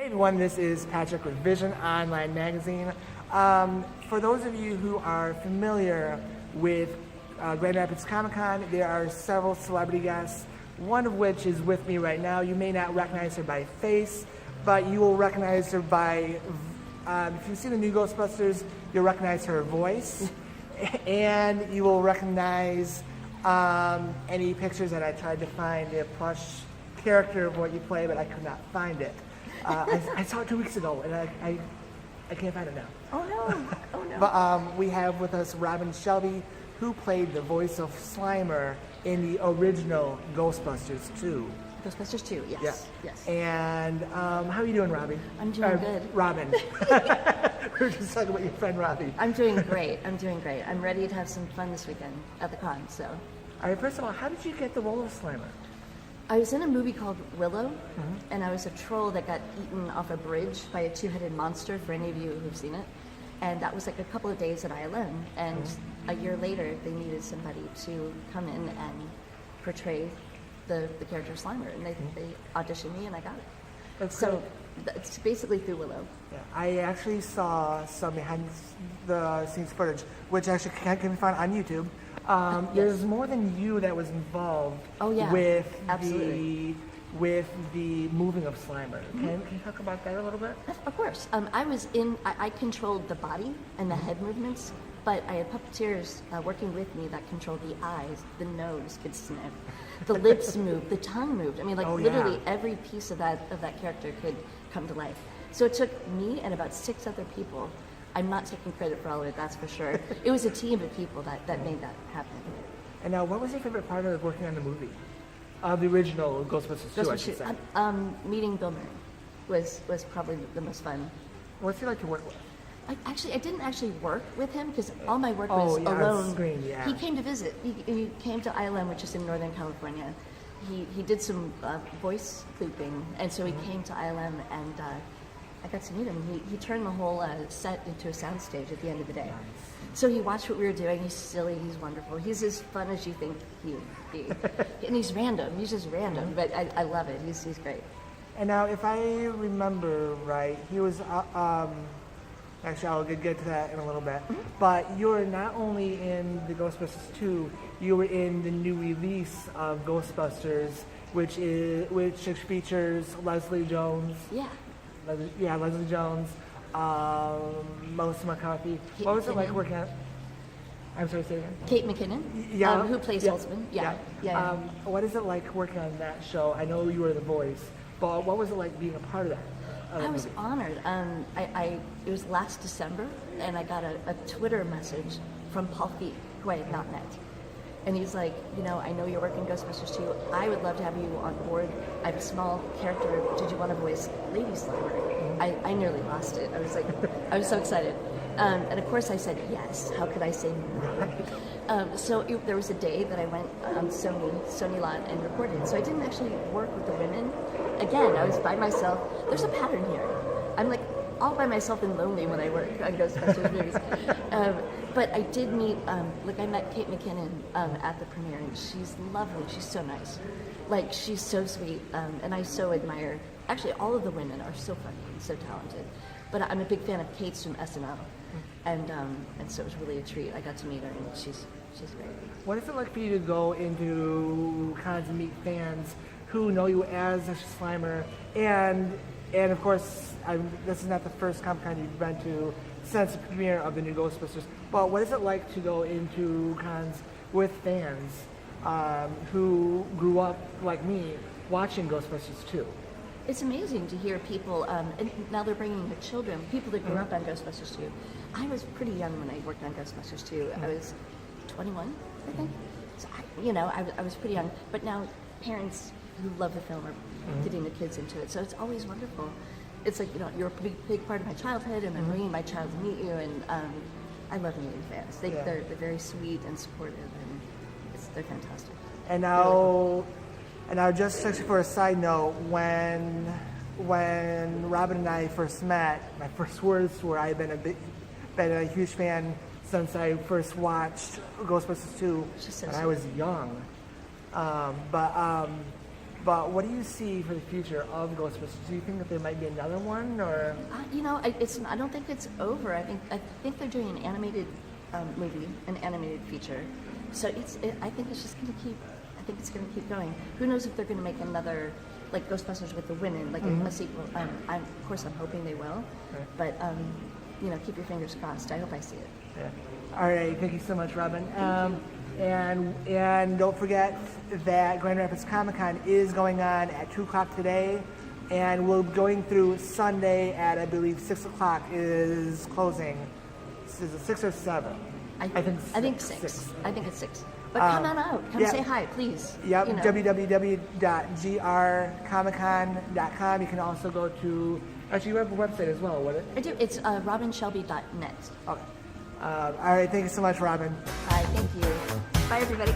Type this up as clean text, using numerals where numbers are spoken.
Hey everyone, this is Patrick with Vision Online Magazine. For those of you who are familiar with Grand Rapids Comic Con, there are several celebrity guests, one of which is with me right now. You may not recognize her by face, but you will recognize her by, if you see the new Ghostbusters, you'll recognize her voice, and you will recognize any pictures that I tried to find, the plush character of what you play, but I could not find it. I saw it 2 weeks ago, and I can't find it now. Oh no! Oh no! But we have with us Robin Shelby, who played the voice of Slimer in the original Ghostbusters 2. Ghostbusters 2, yes. Yeah. Yes. And how are you doing, Robbie? I'm doing good. Robin. We were just talking about your friend Robbie. I'm doing great. I'm doing great. I'm ready to have some fun this weekend at the con. So. All right. First of all, how did you get the role of Slimer? I was in a movie called Willow, and I was a troll that got eaten off a bridge by a two-headed monster, for any of you who've seen it. And that was like a couple of days at ILM. And a year later, they needed somebody to come in and portray the character Slimer. And they auditioned me, and I got it. That's so it's basically through Willow. Yeah, I actually saw some behind the scenes footage, which actually can be found on YouTube. Yes. There's more than you that was involved with the moving of Slimer. Can you talk about that a little bit? Of course. I controlled the body and the head movements, but I had puppeteers working with me that controlled the eyes, the nose could snap, the lips moved, the tongue moved. I mean, literally every piece of that character could come to life. So it took me and about 6 other people. I'm not taking credit for all of it, that's for sure. It was a team of people that made that happen. And now, what was your favorite part of working on the movie? The original Ghostbusters 2, I should say. Meeting Bill Murray was probably the most fun. What's he like to work with? I didn't actually work with him because all my work was alone. On screen, yeah. He came to visit. He came to ILM, which is in Northern California. He did some voice looping, and so he came to ILM, and I got to meet him. He turned the whole set into a soundstage at the end of the day. Nice. So he watched what we were doing. He's silly. He's wonderful. He's as fun as you think he would be. And he's random. He's just random, but I love it. He's great. And now, if I remember right, he was, actually I'll get to that in a little bit, but you were not only in the Ghostbusters 2, you were in the new release of Ghostbusters, which features Leslie Jones. Yeah. Leslie Jones, Melissa McCarthy. What was it like working on? I'm sorry, say again. Kate McKinnon, who plays Holtzman. Yeah. What is it like working on that show? I know you were the voice, but what was it like being a part of that? I was honored. It was last December, and I got a Twitter message from Paul Feig, who I had not met. And he's like, I know you're working Ghostbusters 2. I would love to have you on board. I have a small character. Did you want to voice Lady Slimer? I nearly lost it. I was so excited. And of course I said yes. How could I say no? So there was a day that I went on Sony lot and recorded. So I didn't actually work with the women. Again, I was by myself. There's a pattern here. I'm like all by myself and lonely when I work on Ghostbusters movies. But I did meet, I met Kate McKinnon at the premiere, and she's lovely. She's so nice. She's so sweet, and I so admire. Actually, all of the women are so funny and so talented. But I'm a big fan of Kate's from SNL, and so it was really a treat. I got to meet her, and she's great. What is it like for you to go into cons and meet fans who know you as a Slimer, and of course, this is not the first Comic-Con you've been to since the premiere of the new Ghostbusters, but what is it like to go into cons with fans who grew up, like me, watching Ghostbusters 2? It's amazing to hear people, and now they're bringing their children, people that grew up on Ghostbusters 2. I was pretty young when I worked on Ghostbusters 2. I was 21, I think. So I was pretty young, but now parents who love the film are getting the kids into it, so it's always wonderful. It's like, you're a big part of my childhood, and I'm bringing my child to meet you, and I love meeting fans. They're very sweet and supportive, and they're fantastic. And now, just actually for a side note, when Robin and I first met, my first words were, I've been a huge fan since I first watched Ghostbusters 2 when I was young. But what do you see for the future of Ghostbusters? Do you think that there might be another one, or? You know, I don't think it's over. I think they're doing an animated movie, an animated feature. So I think it's just going to keep. I think it's going to keep going. Who knows if they're going to make another, like Ghostbusters with the women, like a sequel. Of course, I'm hoping they will. Right. But you know, keep your fingers crossed. I hope I see it. Yeah. All right. Thank you so much, Robin. And don't forget that Grand Rapids Comic Con is going on at 2 o'clock today, and we're going through Sunday at, I believe, 6 o'clock is closing. Is it 6 or 7? I think 6. I think it's 6. But come on out. Come say hi, please. Yep, You know. www.grcomiccon.com. You can also go to, actually you have a website as well, what it? I do. It's robinshelby.net. Okay. All right, thank you so much, Robin. Hi, thank you. Bye, everybody.